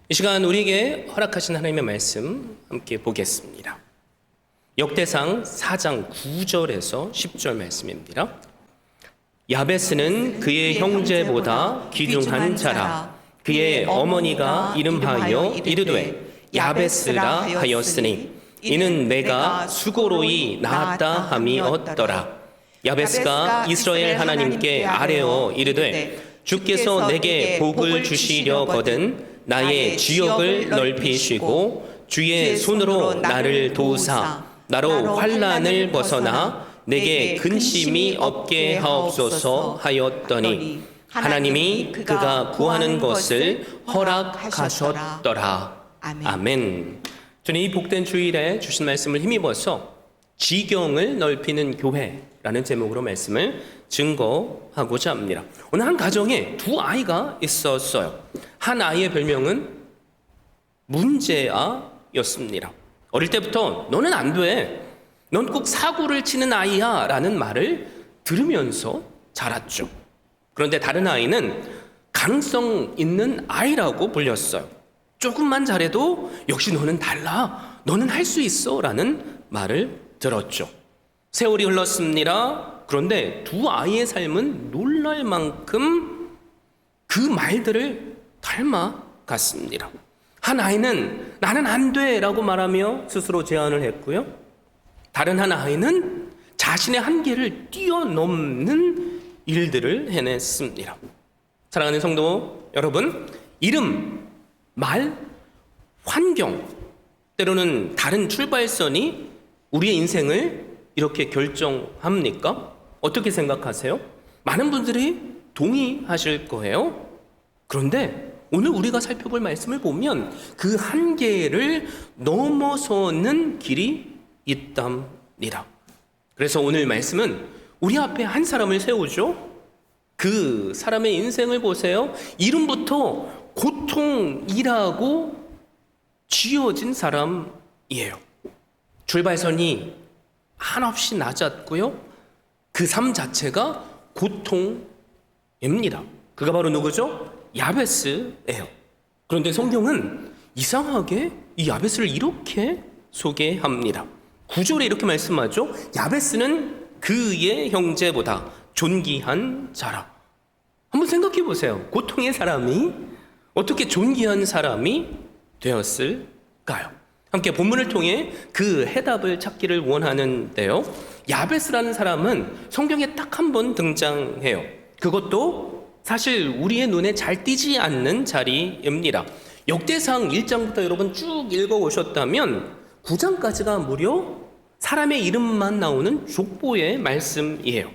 이 시간 우리에게 허락하신 하나님의 말씀 함께 보겠습니다. 역대상 4장 9절에서 10절 말씀입니다. 야베스는 그의 형제보다 귀중한 자라. 그의 어머니가 이름하여 이르되 야베스라 하였으니 이는 내가 수고로이 낳았다 함이 얻더라. 야베스가 이스라엘 하나님께 아뢰어 이르되 주께서 내게 복을 주시려거든 나의 지역을 넓히시고 주의 손으로 나를 도우사 나로 환난을 벗어나 내게 근심이 없게 하옵소서 하였더니 하나님이 그가 구하는 것을 허락하셨더라. 아멘. 저는 이 복된 주일에 주신 말씀을 힘입어서 지경을 넓히는 교회라는 제목으로 말씀을 증거하고자 합니다. 오늘 한 가정에 두 아이가 있었어요. 한 아이의 별명은 문제아였습니다. 어릴 때부터 너는 안 돼, 넌 꼭 사고를 치는 아이야 라는 말을 들으면서 자랐죠. 그런데 다른 아이는 가능성 있는 아이라고 불렸어요. 조금만 잘해도 역시 너는 달라, 너는 할 수 있어 라는 말을 들었죠. 세월이 흘렀습니다. 그런데 두 아이의 삶은 놀랄 만큼 그 말들을 닮아갔습니다. 한 아이는 나는 안 돼 라고 말하며 스스로 제안을 했고요. 다른 한 아이는 자신의 한계를 뛰어넘는 일들을 해냈습니다. 사랑하는 성도 여러분, 이름, 말, 환경, 때로는 다른 출발선이 우리의 인생을 이렇게 결정합니까? 어떻게 생각하세요? 많은 분들이 동의하실 거예요. 그런데 오늘 우리가 살펴볼 말씀을 보면 그 한계를 넘어서는 길이 있답니다. 그래서 오늘 말씀은 우리 앞에 한 사람을 세우죠. 그 사람의 인생을 보세요. 이름부터 고통이라고 지어진 사람이에요. 출발선이 한없이 낮았고요. 그 삶 자체가 고통입니다. 그가 바로 누구죠? 야베스예요. 그런데 성경은 이상하게 이 야베스를 이렇게 소개합니다. 9절에 이렇게 말씀하죠. 야베스는 그의 형제보다 존귀한 자라. 한번 생각해 보세요. 고통의 사람이 어떻게 존귀한 사람이 되었을까요? 함께 본문을 통해 그 해답을 찾기를 원하는데요. 야베스라는 사람은 성경에 딱 한 번 등장해요. 그것도 사실 우리의 눈에 잘 띄지 않는 자리입니다. 역대상 1장부터 여러분 쭉 읽어오셨다면 9장까지가 무려 사람의 이름만 나오는 족보의 말씀이에요.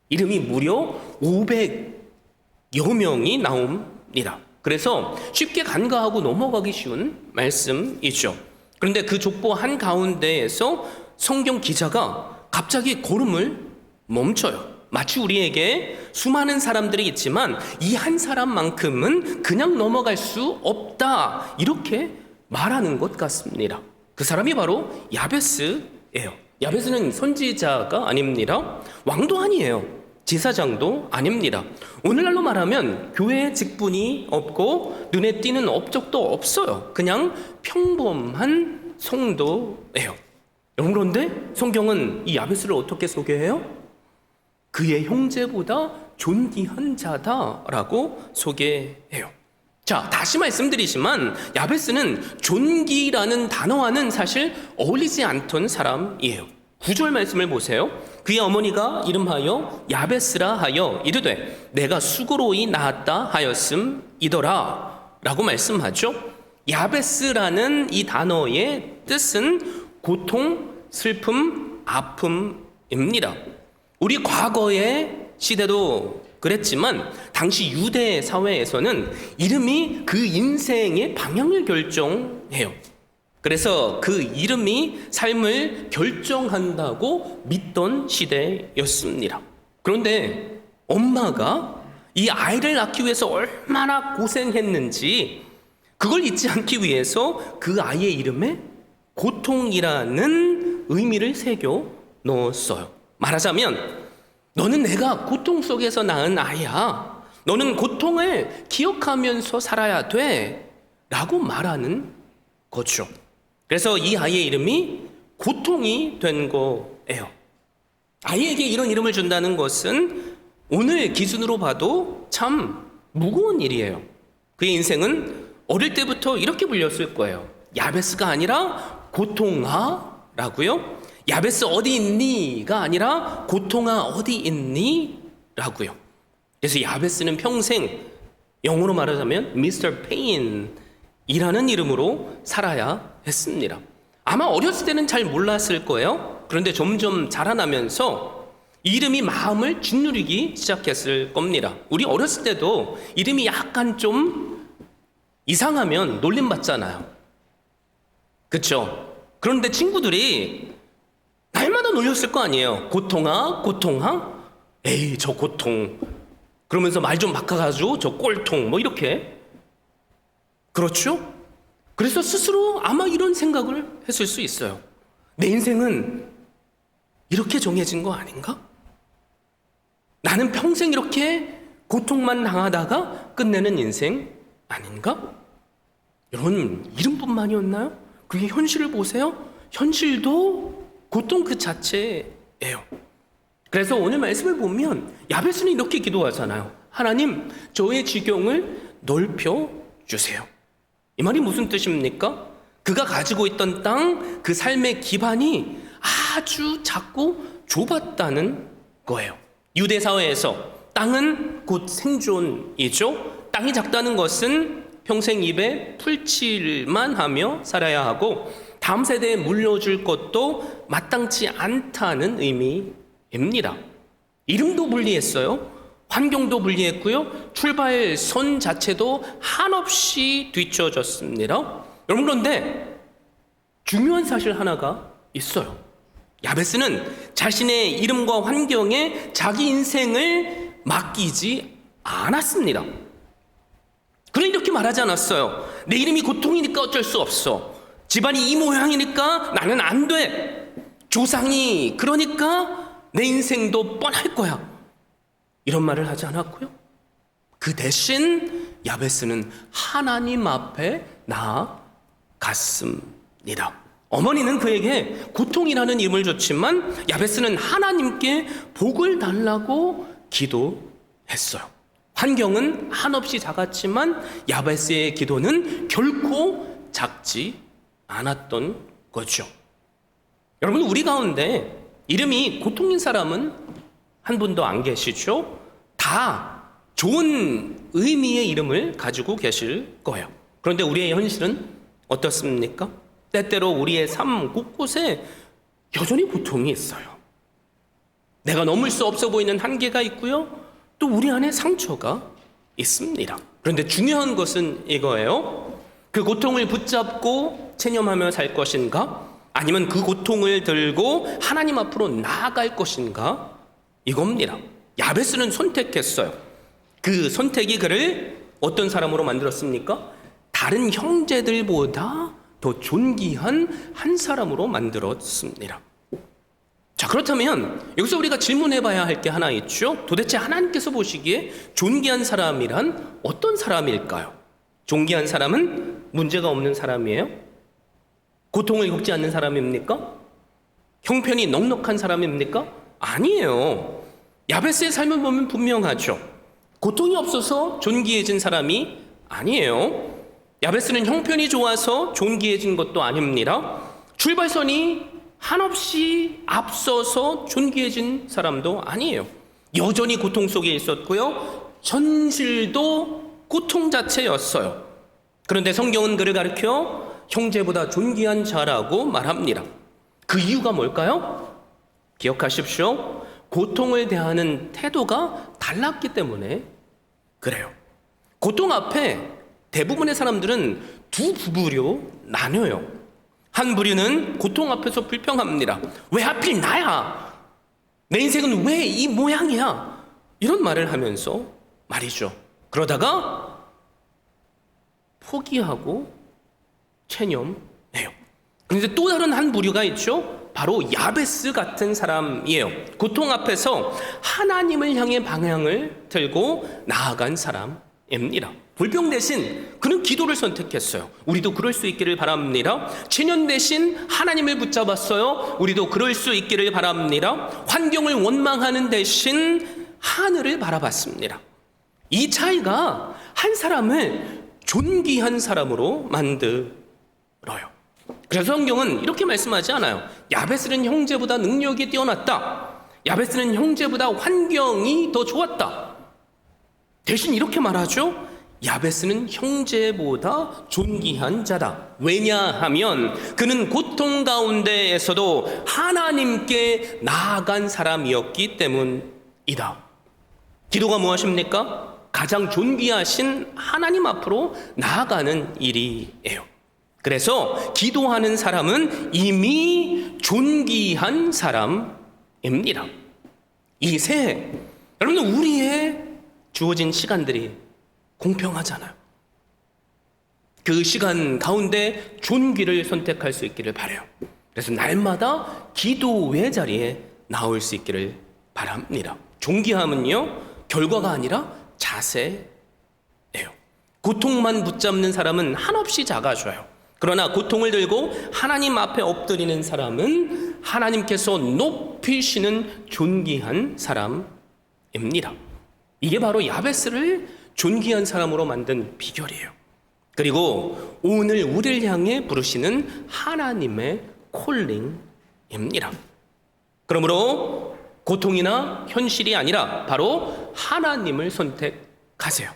이름이 무려 500여 명이 나옵니다. 그래서 쉽게 간과하고 넘어가기 쉬운 말씀이죠. 그런데 그 족보 한가운데에서 성경 기자가 갑자기 걸음을 멈춰요. 마치 우리에게 수많은 사람들이 있지만 이 한 사람만큼은 그냥 넘어갈 수 없다, 이렇게 말하는 것 같습니다. 그 사람이 바로 야베스예요. 야베스는 선지자가 아닙니다. 왕도 아니에요. 제사장도 아닙니다. 오늘날로 말하면 교회에 직분이 없고 눈에 띄는 업적도 없어요. 그냥 평범한 성도예요. 여러분, 그런데 성경은 이 야베스를 어떻게 소개해요? 그의 형제보다 존귀한 자다라고 소개해요. 자, 다시 말씀드리지만 야베스는 존귀라는 단어와는 사실 어울리지 않던 사람이에요. 9절 말씀을 보세요. 그의 어머니가 이름하여 야베스라 하여 이르되 내가 수고로이 낳았다 하였음이더라 라고 말씀하죠. 야베스라는 이 단어의 뜻은 고통, 슬픔, 아픔입니다. 우리 과거의 시대도 그랬지만 당시 유대 사회에서는 이름이 그 인생의 방향을 결정해요. 그래서 그 이름이 삶을 결정한다고 믿던 시대였습니다. 그런데 엄마가 이 아이를 낳기 위해서 얼마나 고생했는지 그걸 잊지 않기 위해서 그 아이의 이름에 고통이라는 의미를 새겨 넣었어요. 말하자면 너는 내가 고통 속에서 낳은 아이야. 너는 고통을 기억하면서 살아야 돼 라고 말하는 거죠. 그래서 이 아이의 이름이 고통이 된 거예요. 아이에게 이런 이름을 준다는 것은 오늘 기준으로 봐도 참 무거운 일이에요. 그의 인생은 어릴 때부터 이렇게 불렸을 거예요. 야베스가 아니라 고통아라고요. 야베스 어디 있니?가 아니라 고통아 어디 있니? 라고요. 그래서 야베스는 평생 영어로 말하자면 Mr. Pain 이라는 이름으로 살아야 했습니다. 아마 어렸을 때는 잘 몰랐을 거예요. 그런데 점점 자라나면서 이름이 마음을 짓누르기 시작했을 겁니다. 우리 어렸을 때도 이름이 약간 좀 이상하면 놀림받잖아요. 그쵸? 그런데 친구들이 날마다 놀렸을 거 아니에요. 고통아, 고통아? 에이, 저 고통. 그러면서 말 좀 바꿔가지고 저 꼴통, 뭐 이렇게. 그렇죠? 그래서 스스로 아마 이런 생각을 했을 수 있어요. 내 인생은 이렇게 정해진 거 아닌가? 나는 평생 이렇게 고통만 당하다가 끝내는 인생 아닌가? 여러분, 이름뿐만이었나요? 그게 현실을 보세요. 현실도 고통 그 자체예요. 그래서 오늘 말씀을 보면 야베스는 이렇게 기도하잖아요. 하나님, 저의 지경을 넓혀 주세요. 이 말이 무슨 뜻입니까? 그가 가지고 있던 땅, 그 삶의 기반이 아주 작고 좁았다는 거예요. 유대 사회에서 땅은 곧 생존이죠. 땅이 작다는 것은 평생 입에 풀칠만 하며 살아야 하고 다음 세대에 물려줄 것도 마땅치 않다는 의미입니다. 이름도 불리했어요. 환경도 불리했고요. 출발선 자체도 한없이 뒤처졌습니다. 여러분, 그런데 중요한 사실 하나가 있어요. 야베스는 자신의 이름과 환경에 자기 인생을 맡기지 않았습니다. 그는 이렇게 말하지 않았어요. 내 이름이 고통이니까 어쩔 수 없어. 집안이 이 모양이니까 나는 안 돼. 조상이 그러니까 내 인생도 뻔할 거야. 이런 말을 하지 않았고요. 그 대신 야베스는 하나님 앞에 나아갔습니다. 어머니는 그에게 고통이라는 이름을 줬지만 야베스는 하나님께 복을 달라고 기도했어요. 환경은 한없이 작았지만 야베스의 기도는 결코 작지 않았던 거죠. 여러분, 우리 가운데 이름이 고통인 사람은 한 분도 안 계시죠? 다 좋은 의미의 이름을 가지고 계실 거예요. 그런데 우리의 현실은 어떻습니까? 때때로 우리의 삶 곳곳에 여전히 고통이 있어요. 내가 넘을 수 없어 보이는 한계가 있고요. 또 우리 안에 상처가 있습니다. 그런데 중요한 것은 이거예요. 그 고통을 붙잡고 체념하며 살 것인가? 아니면 그 고통을 들고 하나님 앞으로 나아갈 것인가? 이겁니다. 야베스는 선택했어요. 그 선택이 그를 어떤 사람으로 만들었습니까? 다른 형제들보다 더 존귀한 한 사람으로 만들었습니다. 자, 그렇다면 여기서 우리가 질문해 봐야 할 게 하나 있죠. 도대체 하나님께서 보시기에 존귀한 사람이란 어떤 사람일까요? 존귀한 사람은 문제가 없는 사람이에요? 고통을 겪지 않는 사람입니까? 형편이 넉넉한 사람입니까? 아니에요. 야베스의 삶을 보면 분명하죠. 고통이 없어서 존귀해진 사람이 아니에요. 야베스는 형편이 좋아서 존귀해진 것도 아닙니다. 출발선이 한없이 앞서서 존귀해진 사람도 아니에요. 여전히 고통 속에 있었고요. 현실도 고통 자체였어요. 그런데 성경은 그를 가리켜 형제보다 존귀한 자라고 말합니다. 그 이유가 뭘까요? 기억하십시오. 고통을 대하는 태도가 달랐기 때문에 그래요. 고통 앞에 대부분의 사람들은 두 부류로 나뉘어요. 한 부류는 고통 앞에서 불평합니다. 왜 하필 나야? 내 인생은 왜 이 모양이야? 이런 말을 하면서 말이죠. 그러다가 포기하고 체념해요. 그런데 또 다른 한 부류가 있죠. 바로 야베스 같은 사람이에요. 고통 앞에서 하나님을 향해 방향을 들고 나아간 사람입니다. 불평 대신 그는 기도를 선택했어요. 우리도 그럴 수 있기를 바랍니다. 체면 대신 하나님을 붙잡았어요. 우리도 그럴 수 있기를 바랍니다. 환경을 원망하는 대신 하늘을 바라봤습니다. 이 차이가 한 사람을 존귀한 사람으로 만들어요. 그래서 성경은 이렇게 말씀하지 않아요. 야베스는 형제보다 능력이 뛰어났다. 야베스는 형제보다 환경이 더 좋았다. 대신 이렇게 말하죠. 야베스는 형제보다 존귀한 자다. 왜냐하면 그는 고통 가운데에서도 하나님께 나아간 사람이었기 때문이다. 기도가 무엇입니까? 가장 존귀하신 하나님 앞으로 나아가는 일이에요. 그래서 기도하는 사람은 이미 존귀한 사람입니다. 이 새해, 여러분, 우리의 주어진 시간들이 공평하잖아요. 그 시간 가운데 존귀를 선택할 수 있기를 바라요. 그래서 날마다 기도의 자리에 나올 수 있기를 바랍니다. 존귀함은요, 결과가 아니라 자세예요. 고통만 붙잡는 사람은 한없이 작아져요. 그러나 고통을 들고 하나님 앞에 엎드리는 사람은 하나님께서 높이시는 존귀한 사람입니다. 이게 바로 야베스를 존귀한 사람으로 만든 비결이에요. 그리고 오늘 우리를 향해 부르시는 하나님의 콜링입니다. 그러므로 고통이나 현실이 아니라 바로 하나님을 선택하세요.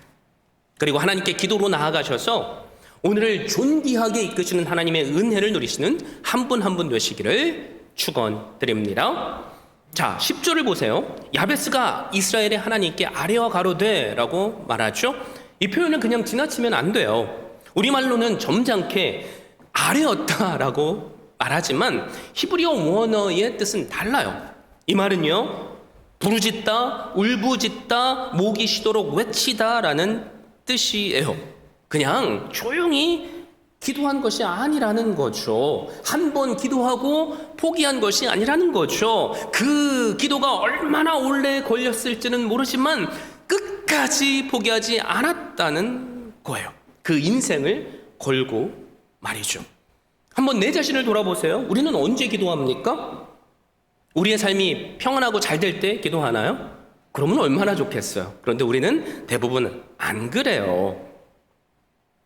그리고 하나님께 기도로 나아가셔서 오늘을 존귀하게 이끄시는 하나님의 은혜를 누리시는 한 분 한 분 되시기를 축원드립니다. 자, 10절을 보세요. 야베스가 이스라엘의 하나님께 아뢰어 가로되 라고 말하죠. 이 표현은 그냥 지나치면 안 돼요. 우리말로는 점잖게 아뢰었다라고 말하지만 히브리어 원어의 뜻은 달라요. 이 말은요, 부르짖다, 울부짖다, 목이 쉬도록 외치다라는 뜻이에요. 그냥 조용히 기도한 것이 아니라는 거죠. 한 번 기도하고 포기한 것이 아니라는 거죠. 그 기도가 얼마나 오래 걸렸을지는 모르지만 끝까지 포기하지 않았다는 거예요. 그 인생을 걸고 말이죠. 한번 내 자신을 돌아보세요. 우리는 언제 기도합니까? 우리의 삶이 평안하고 잘 될 때 기도하나요? 그러면 얼마나 좋겠어요. 그런데 우리는 대부분 안 그래요.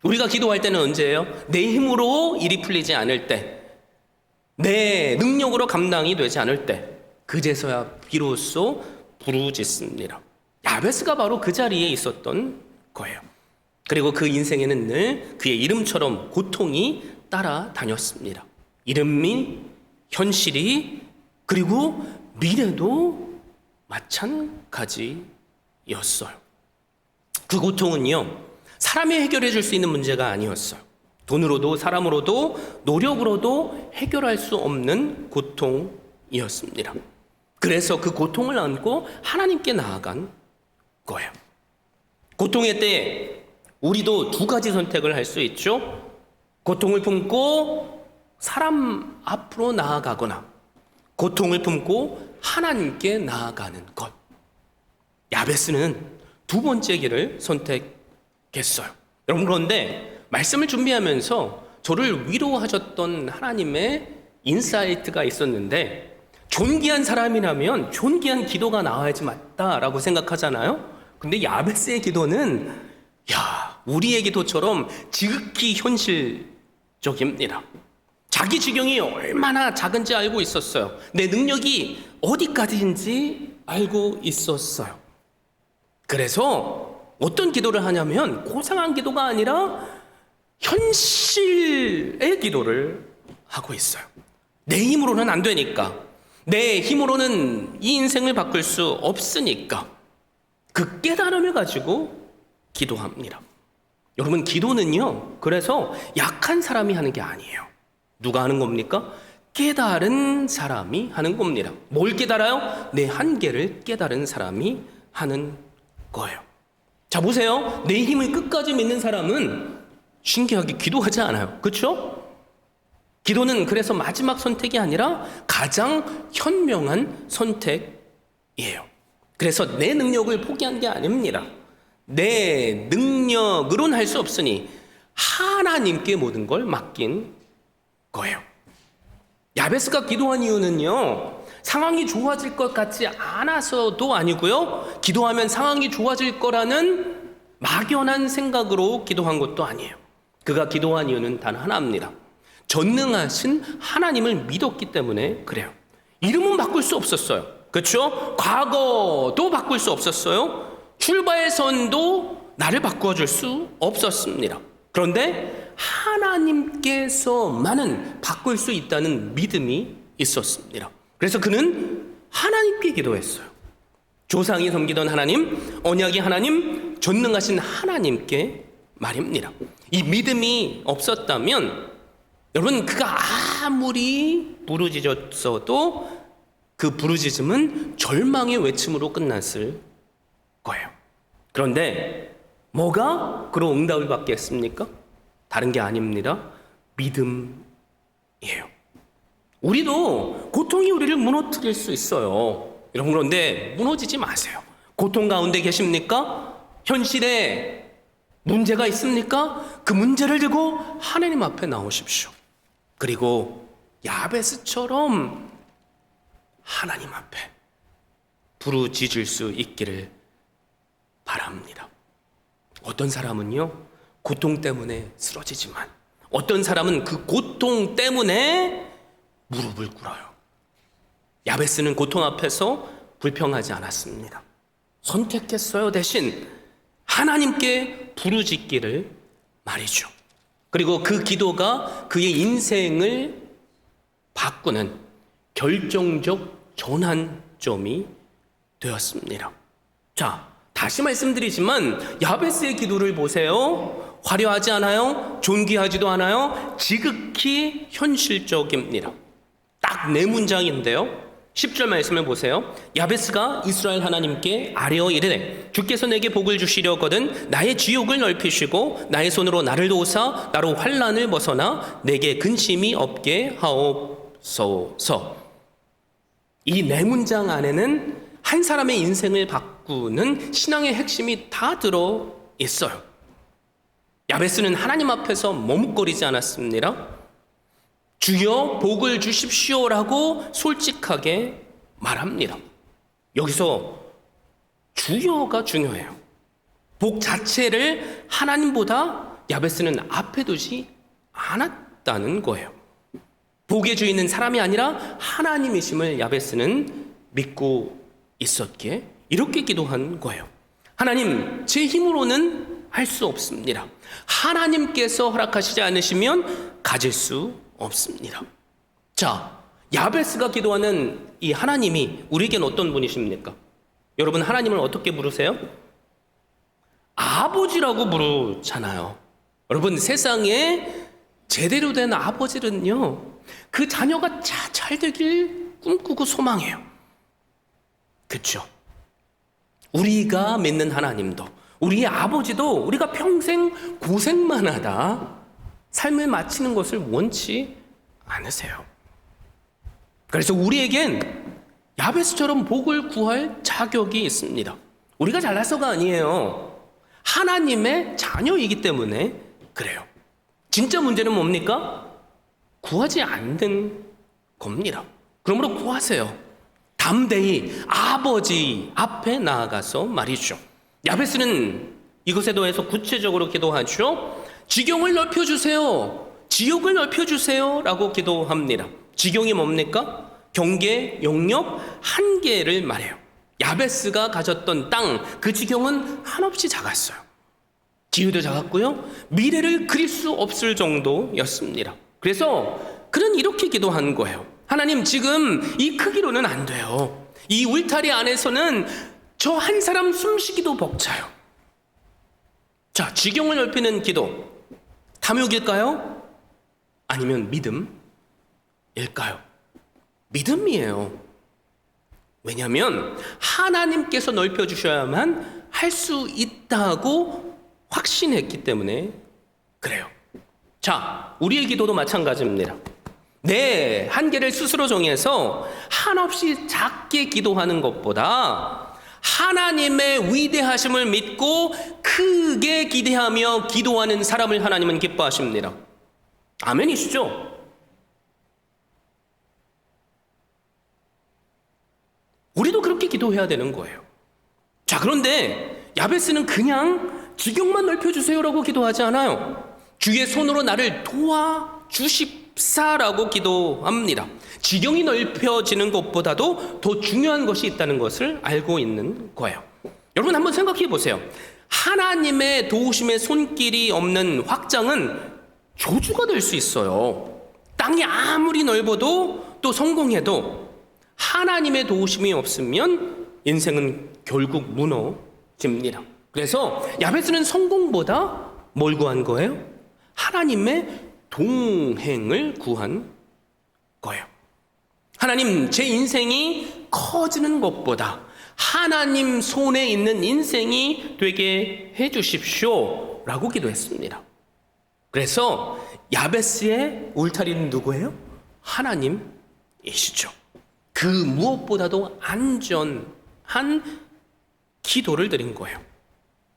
우리가 기도할 때는 언제예요? 내 힘으로 일이 풀리지 않을 때, 내 능력으로 감당이 되지 않을 때, 그제서야 비로소 부르짖습니다. 야베스가 바로 그 자리에 있었던 거예요. 그리고 그 인생에는 늘 그의 이름처럼 고통이 따라다녔습니다. 이름이, 현실이, 그리고 미래도 마찬가지였어요. 그 고통은요, 사람이 해결해 줄 수 있는 문제가 아니었어요. 돈으로도 사람으로도 노력으로도 해결할 수 없는 고통이었습니다. 그래서 그 고통을 안고 하나님께 나아간 거예요. 고통의 때에 우리도 두 가지 선택을 할 수 있죠. 고통을 품고 사람 앞으로 나아가거나 고통을 품고 하나님께 나아가는 것. 야베스는 두 번째 길을 선택했어요. 여러분, 그런데 말씀을 준비하면서 저를 위로하셨던 하나님의 인사이트가 있었는데, 존귀한 사람이라면 존귀한 기도가 나와야지 맞다라고 생각하잖아요. 근데 야베스의 기도는 우리의 기도처럼 지극히 현실적입니다. 자기 지경이 얼마나 작은지 알고 있었어요. 내 능력이 어디까지인지 알고 있었어요. 그래서 어떤 기도를 하냐면 고상한 기도가 아니라 현실의 기도를 하고 있어요. 내 힘으로는 안 되니까, 내 힘으로는 이 인생을 바꿀 수 없으니까 그 깨달음을 가지고 기도합니다. 여러분, 기도는요, 그래서 약한 사람이 하는 게 아니에요. 누가 하는 겁니까? 깨달은 사람이 하는 겁니다. 뭘 깨달아요? 내 한계를 깨달은 사람이 하는 거예요. 자, 보세요. 내 힘을 끝까지 믿는 사람은 신기하게 기도하지 않아요. 그렇죠? 기도는 그래서 마지막 선택이 아니라 가장 현명한 선택이에요. 그래서 내 능력을 포기한 게 아닙니다. 내 능력으로는 할 수 없으니 하나님께 모든 걸 맡긴 거예요. 야베스가 기도한 이유는요, 상황이 좋아질 것 같지 않아서도 아니고요, 기도하면 상황이 좋아질 거라는 막연한 생각으로 기도한 것도 아니에요. 그가 기도한 이유는 단 하나입니다. 전능하신 하나님을 믿었기 때문에 그래요. 이름은 바꿀 수 없었어요. 그렇죠? 과거도 바꿀 수 없었어요. 출발선도 나를 바꿔줄 수 없었습니다. 그런데 하나님께서만은 바꿀 수 있다는 믿음이 있었습니다. 그래서 그는 하나님께 기도했어요. 조상이 섬기던 하나님, 언약의 하나님, 전능하신 하나님께 말입니다. 이 믿음이 없었다면 여러분, 그가 아무리 부르짖었어도 그 부르짖음은 절망의 외침으로 끝났을 거예요. 그런데 뭐가 그로 응답을 받겠습니까? 다른 게 아닙니다. 믿음이에요. 우리도 고통이 우리를 무너뜨릴 수 있어요. 여러분, 그런데 무너지지 마세요. 고통 가운데 계십니까? 현실에 문제가 있습니까? 그 문제를 들고 하나님 앞에 나오십시오. 그리고 야베스처럼 하나님 앞에 부르짖을 수 있기를 바랍니다. 어떤 사람은요, 고통 때문에 쓰러지지만 어떤 사람은 그 고통 때문에 무릎을 꿇어요. 야베스는 고통 앞에서 불평하지 않았습니다. 선택했어요. 대신 하나님께 부르짖기를 말이죠. 그리고 그 기도가 그의 인생을 바꾸는 결정적 전환점이 되었습니다. 자, 다시 말씀드리지만 야베스의 기도를 보세요. 화려하지 않아요. 존귀하지도 않아요. 지극히 현실적입니다. 딱 네 문장인데요. 10절 말씀을 보세요. 야베스가 이스라엘 하나님께 아뢰어 이르되 주께서 내게 복을 주시려거든 나의 지옥을 넓히시고 나의 손으로 나를 도우사 나로 환난을 벗어나 내게 근심이 없게 하옵소서. 이 네 문장 안에는 한 사람의 인생을 바꾸는 신앙의 핵심이 다 들어 있어요. 야베스는 하나님 앞에서 머뭇거리지 않았습니다. 주여 복을 주십시오라고 솔직하게 말합니다. 여기서 주여가 중요해요. 복 자체를 하나님보다 야베스는 앞에 두지 않았다는 거예요. 복의 주인은 사람이 아니라 하나님이심을 야베스는 믿고 있었기에 이렇게 기도한 거예요. 하나님, 제 힘으로는 할 수 없습니다. 하나님께서 허락하시지 않으시면 가질 수 없습니다. 자, 야베스가 기도하는 이 하나님이 우리에겐 어떤 분이십니까? 여러분, 하나님을 어떻게 부르세요? 아버지라고 부르잖아요. 여러분, 세상에 제대로 된 아버지는요, 그 자녀가 잘 되길 꿈꾸고 소망해요. 그렇죠? 우리가 믿는 하나님도, 우리의 아버지도 우리가 평생 고생만 하다 삶을 마치는 것을 원치 않으세요. 그래서 우리에겐 야베스처럼 복을 구할 자격이 있습니다. 우리가 잘나서가 아니에요. 하나님의 자녀이기 때문에 그래요. 진짜 문제는 뭡니까? 구하지 않는 겁니다. 그러므로 구하세요. 담대히 아버지 앞에 나아가서 말이죠. 야베스는 이것에 더해서 구체적으로 기도하죠. 지경을 넓혀주세요. 지옥을 넓혀주세요 라고 기도합니다. 지경이 뭡니까? 경계, 영역, 한계를 말해요. 야베스가 가졌던 땅, 그 지경은 한없이 작았어요. 지위도 작았고요, 미래를 그릴 수 없을 정도였습니다. 그래서 그는 이렇게 기도한 거예요. 하나님, 지금 이 크기로는 안 돼요. 이 울타리 안에서는 저 한 사람 숨쉬기도 벅차요. 자, 지경을 넓히는 기도, 탐욕일까요? 아니면 믿음일까요? 믿음이에요. 왜냐하면 하나님께서 넓혀주셔야만 할 수 있다고 확신했기 때문에 그래요. 자, 우리의 기도도 마찬가지입니다. 내 한계를 스스로 정해서 한없이 작게 기도하는 것보다 하나님의 위대하심을 믿고 크게 기대하며 기도하는 사람을 하나님은 기뻐하십니다. 아멘이시죠? 우리도 그렇게 기도해야 되는 거예요. 자, 그런데 야베스는 그냥 지경만 넓혀주세요라고 기도하지 않아요. 주의 손으로 나를 도와주십사라고 기도합니다. 지경이 넓혀지는 것보다도 더 중요한 것이 있다는 것을 알고 있는 거예요. 여러분 한번 생각해 보세요. 하나님의 도우심의 손길이 없는 확장은 저주가 될 수 있어요. 땅이 아무리 넓어도 또 성공해도 하나님의 도우심이 없으면 인생은 결국 무너집니다. 그래서 야베스는 성공보다 뭘 구한 거예요? 하나님의 동행을 구한 거예요. 하나님, 제 인생이 커지는 것보다 하나님 손에 있는 인생이 되게 해주십시오 라고 기도했습니다. 그래서 야베스의 울타리는 누구예요? 하나님이시죠. 그 무엇보다도 안전한 기도를 드린 거예요.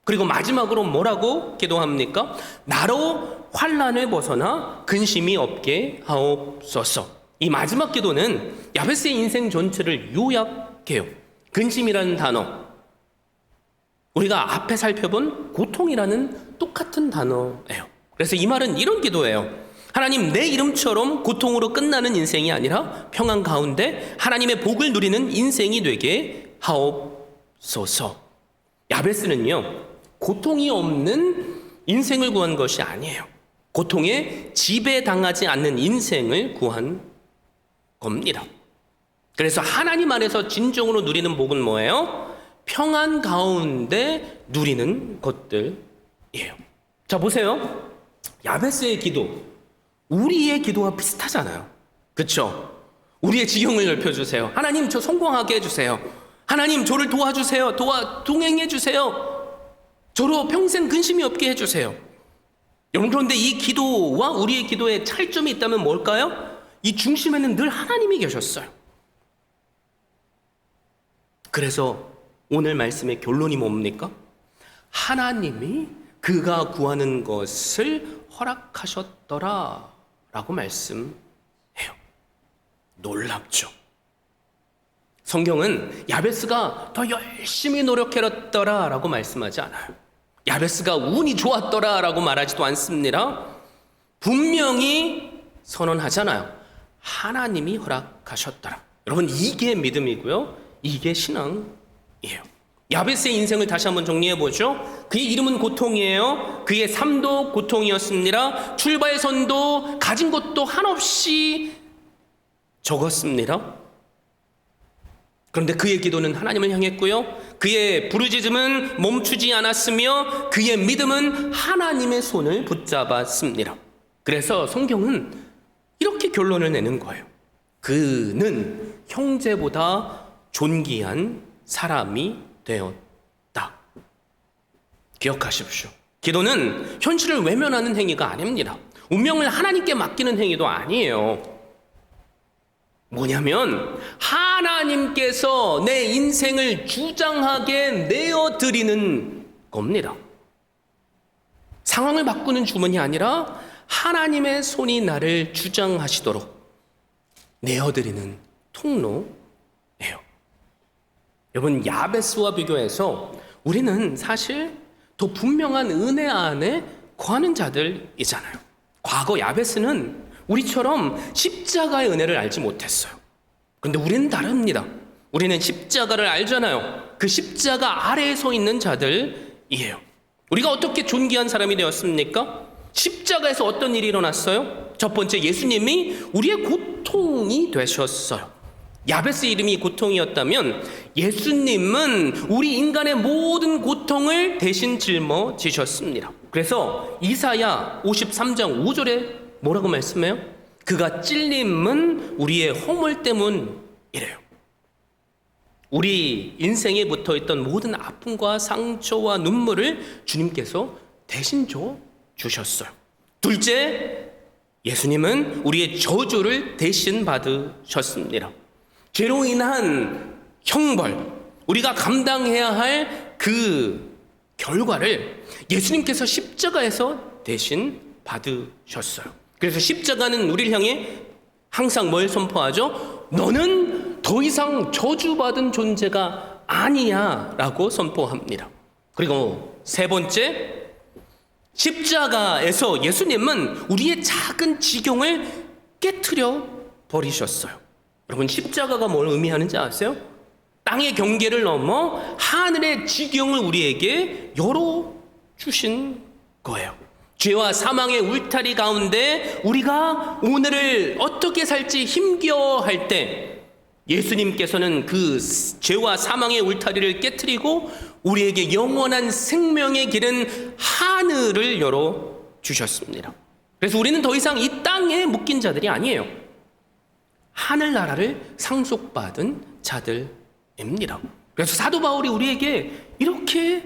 그리고 마지막으로 뭐라고 기도합니까? 나로 환난을 벗어나 근심이 없게 하옵소서. 이 마지막 기도는 야베스의 인생 전체를 요약해요. 근심이라는 단어, 우리가 앞에 살펴본 고통이라는 똑같은 단어예요. 그래서 이 말은 이런 기도예요. 하나님, 내 이름처럼 고통으로 끝나는 인생이 아니라 평안 가운데 하나님의 복을 누리는 인생이 되게 하옵소서. 야베스는요, 고통이 없는 인생을 구한 것이 아니에요. 고통에 지배당하지 않는 인생을 구한 겁니다. 그래서 하나님 안에서 진정으로 누리는 복은 뭐예요? 평안 가운데 누리는 것들이에요. 자, 보세요. 야베스의 기도, 우리의 기도와 비슷하잖아요. 그렇죠? 우리의 지경을 넓혀주세요. 하나님, 저 성공하게 해주세요. 하나님, 저를 도와주세요. 동행해주세요. 저로 평생 근심이 없게 해주세요. 여러분, 그런데 이 기도와 우리의 기도에 차이점이 있다면 뭘까요? 이 중심에는 늘 하나님이 계셨어요. 그래서 오늘 말씀의 결론이 뭡니까? 하나님이 그가 구하는 것을 허락하셨더라 라고 말씀해요. 놀랍죠? 성경은 야베스가 더 열심히 노력했더라 라고 말씀하지 않아요. 야베스가 운이 좋았더라 라고 말하지도 않습니다. 분명히 선언하잖아요. 하나님이 허락하셨더라. 여러분, 이게 믿음이고요, 이게 신앙이에요. 야베스의 인생을 다시 한번 정리해보죠. 그의 이름은 고통이에요. 그의 삶도 고통이었습니다. 출발선도 가진 것도 한없이 적었습니다. 그런데 그의 기도는 하나님을 향했고요, 그의 부르짖음은 멈추지 않았으며 그의 믿음은 하나님의 손을 붙잡았습니다. 그래서 성경은 이렇게 결론을 내는 거예요. 그는 형제보다 존귀한 사람이 되었다. 기억하십시오. 기도는 현실을 외면하는 행위가 아닙니다. 운명을 하나님께 맡기는 행위도 아니에요. 뭐냐면 하나님께서 내 인생을 주장하게 내어드리는 겁니다. 상황을 바꾸는 주문이 아니라 하나님의 손이 나를 주장하시도록 내어드리는 통로예요. 여러분, 야베스와 비교해서 우리는 사실 더 분명한 은혜 안에 거하는 자들이잖아요. 과거 야베스는 우리처럼 십자가의 은혜를 알지 못했어요. 그런데 우리는 다릅니다. 우리는 십자가를 알잖아요. 그 십자가 아래에 서 있는 자들이에요. 우리가 어떻게 존귀한 사람이 되었습니까? 십자가에서 어떤 일이 일어났어요? 첫 번째, 예수님이 우리의 고통이 되셨어요. 야베스 이름이 고통이었다면 예수님은 우리 인간의 모든 고통을 대신 짊어지셨습니다. 그래서 이사야 53장 5절에 뭐라고 말씀해요? 그가 찔림은 우리의 허물 때문이래요. 우리 인생에 붙어있던 모든 아픔과 상처와 눈물을 주님께서 대신 주셨어요. 둘째, 예수님은 우리의 저주를 대신 받으셨습니다. 죄로 인한 형벌, 우리가 감당해야 할 그 결과를 예수님께서 십자가에서 대신 받으셨어요. 그래서 십자가는 우리를 향해 항상 뭘 선포하죠? 너는 더 이상 저주받은 존재가 아니야 라고 선포합니다. 그리고 세 번째, 십자가에서 예수님은 우리의 작은 지경을 깨트려 버리셨어요. 여러분, 십자가가 뭘 의미하는지 아세요? 땅의 경계를 넘어 하늘의 지경을 우리에게 열어주신 거예요. 죄와 사망의 울타리 가운데 우리가 오늘을 어떻게 살지 힘겨워할 때 예수님께서는 그 죄와 사망의 울타리를 깨트리고 우리에게 영원한 생명의 길은 하늘을 열어주셨습니다. 그래서 우리는 더 이상 이 땅에 묶인 자들이 아니에요. 하늘나라를 상속받은 자들입니다. 그래서 사도 바울이 우리에게 이렇게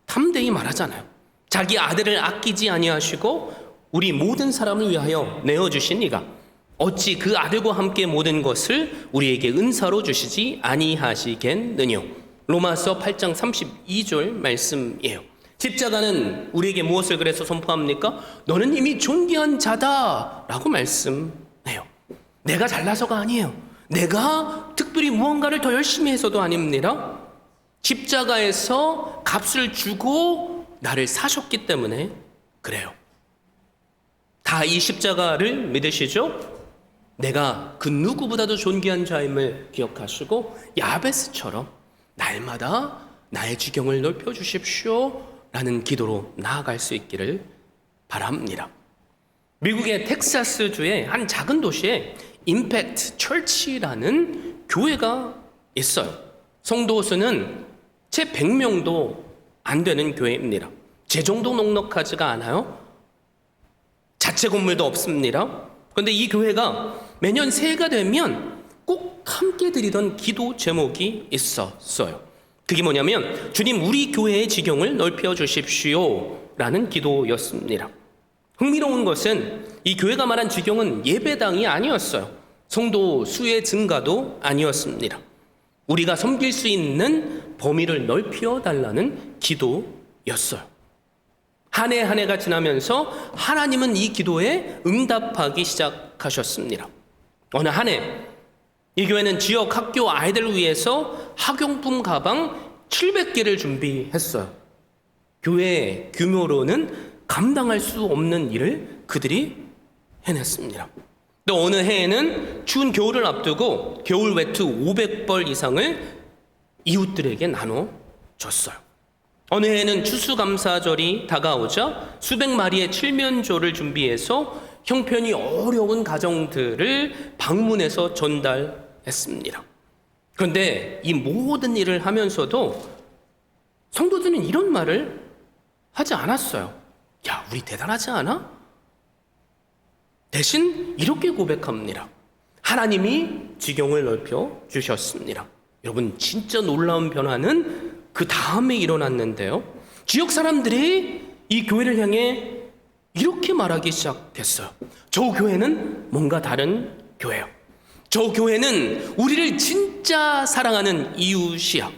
담대히 말하잖아요. 자기 아들을 아끼지 아니하시고 우리 모든 사람을 위하여 내어주신 이가 어찌 그 아들과 함께 모든 것을 우리에게 은사로 주시지 아니하시겠느뇨. 로마서 8장 32절 말씀이에요. 십자가는 우리에게 무엇을 그래서 선포합니까? 너는 이미 존귀한 자다라고 말씀해요. 내가 잘나서가 아니에요. 내가 특별히 무언가를 더 열심히 해서도 아닙니다. 십자가에서 값을 주고 나를 사셨기 때문에 그래요. 다 이 십자가를 믿으시죠? 내가 그 누구보다도 존귀한 자임을 기억하시고 야베스처럼 날마다 나의 지경을 넓혀주십시오 라는 기도로 나아갈 수 있기를 바랍니다. 미국의 텍사스주의 한 작은 도시에 임팩트 처치라는 교회가 있어요. 성도 수는 채 100명도 안 되는 교회입니다. 재정도 넉넉하지가 않아요. 자체 건물도 없습니다. 그런데 이 교회가 매년 새해가 되면 꼭 함께 드리던 기도 제목이 있었어요. 그게 뭐냐면 주님 우리 교회의 지경을 넓혀 주십시오 라는 기도였습니다. 흥미로운 것은 이 교회가 말한 지경은 예배당이 아니었어요. 성도 수의 증가도 아니었습니다. 우리가 섬길 수 있는 범위를 넓혀 달라는 기도였어요. 한 해 한 해가 지나면서 하나님은 이 기도에 응답하기 시작하셨습니다. 어느 한 해 이 교회는 지역 학교 아이들을 위해서 학용품 가방 700개를 준비했어요. 교회 규모로는 감당할 수 없는 일을 그들이 해냈습니다. 또 어느 해에는 추운 겨울을 앞두고 겨울 외투 500벌 이상을 이웃들에게 나눠줬어요. 어느 해에는 추수감사절이 다가오자 수백 마리의 칠면조를 준비해서 형편이 어려운 가정들을 방문해서 전달했습니다. 그런데 이 모든 일을 하면서도 성도들은 이런 말을 하지 않았어요. 야, 우리 대단하지 않아? 대신 이렇게 고백합니다. 하나님이 지경을 넓혀 주셨습니다. 여러분, 진짜 놀라운 변화는 그 다음에 일어났는데요. 지역 사람들이 이 교회를 향해 이렇게 말하기 시작했어요. 저 교회는 뭔가 다른 교회예요. 저 교회는 우리를 진짜 사랑하는 이웃이야.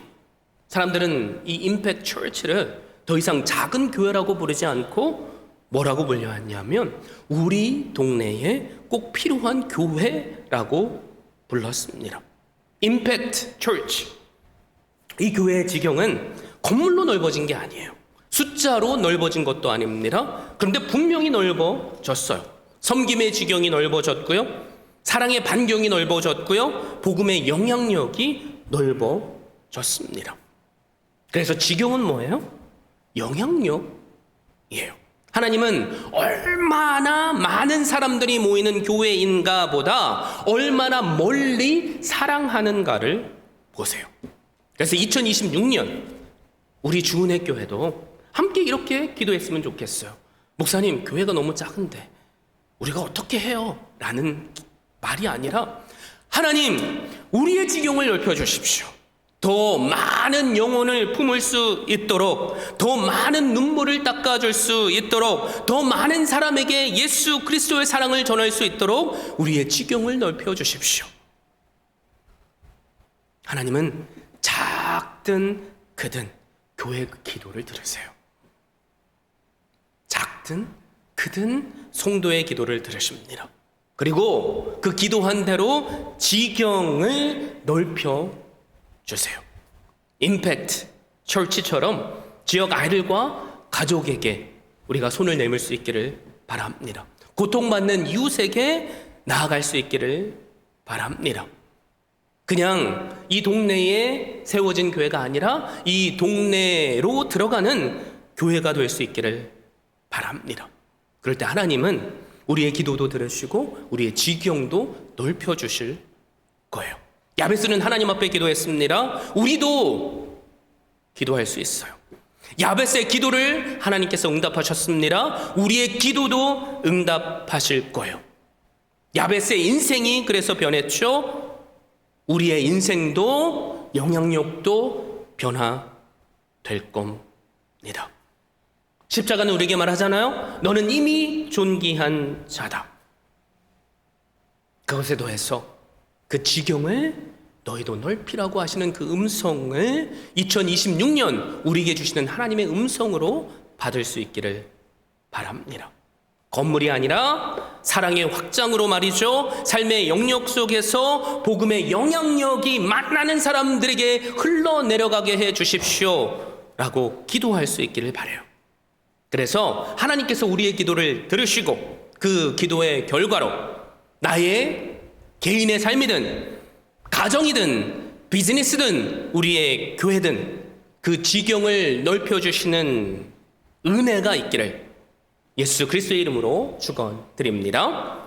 사람들은 이 임팩트 처치를 더 이상 작은 교회라고 부르지 않고 뭐라고 불렸냐면 우리 동네에 꼭 필요한 교회라고 불렀습니다. 임팩트 처치. 이 교회의 지경은 건물로 넓어진 게 아니에요. 숫자로 넓어진 것도 아닙니다. 그런데 분명히 넓어졌어요. 섬김의 지경이 넓어졌고요. 사랑의 반경이 넓어졌고요. 복음의 영향력이 넓어졌습니다. 그래서 지경은 뭐예요? 영향력이에요. 하나님은 얼마나 많은 사람들이 모이는 교회인가 보다 얼마나 멀리 사랑하는가를 보세요. 그래서 2026년 우리 주은혜 교회도 함께 이렇게 기도했으면 좋겠어요. 목사님, 교회가 너무 작은데 우리가 어떻게 해요? 라는 말이 아니라 하나님, 우리의 지경을 넓혀주십시오. 더 많은 영혼을 품을 수 있도록, 더 많은 눈물을 닦아줄 수 있도록, 더 많은 사람에게 예수 그리스도의 사랑을 전할 수 있도록 우리의 지경을 넓혀주십시오. 하나님은 작든 크든 교회 그 기도를 들으세요. 작든 크든 성도의 기도를 들으십니다. 그리고 그 기도한 대로 지경을 넓혀 주세요. 임팩트 철치처럼 지역 아이들과 가족에게 우리가 손을 내밀 수 있기를 바랍니다. 고통받는 이웃에게 나아갈 수 있기를 바랍니다. 그냥 이 동네에 세워진 교회가 아니라 이 동네로 들어가는 교회가 될 수 있기를 바랍니다. 그럴 때 하나님은 우리의 기도도 들으시고 우리의 지경도 넓혀주실 거예요. 야베스는 하나님 앞에 기도했습니다. 우리도 기도할 수 있어요. 야베스의 기도를 하나님께서 응답하셨습니다. 우리의 기도도 응답하실 거예요. 야베스의 인생이 그래서 변했죠. 우리의 인생도 영향력도 변화될 겁니다. 십자가는 우리에게 말하잖아요. 너는 이미 존귀한 자다. 그것에 더해서 그 지경을 너희도 넓히라고 하시는 그 음성을 2026년 우리에게 주시는 하나님의 음성으로 받을 수 있기를 바랍니다. 건물이 아니라 사랑의 확장으로 말이죠. 삶의 영역 속에서 복음의 영향력이 만나는 사람들에게 흘러내려가게 해 주십시오 라고 기도할 수 있기를 바라요. 그래서 하나님께서 우리의 기도를 들으시고 그 기도의 결과로 나의 개인의 삶이든 가정이든 비즈니스든 우리의 교회든 그 지경을 넓혀주시는 은혜가 있기를 예수 그리스도의 이름으로 축원드립니다.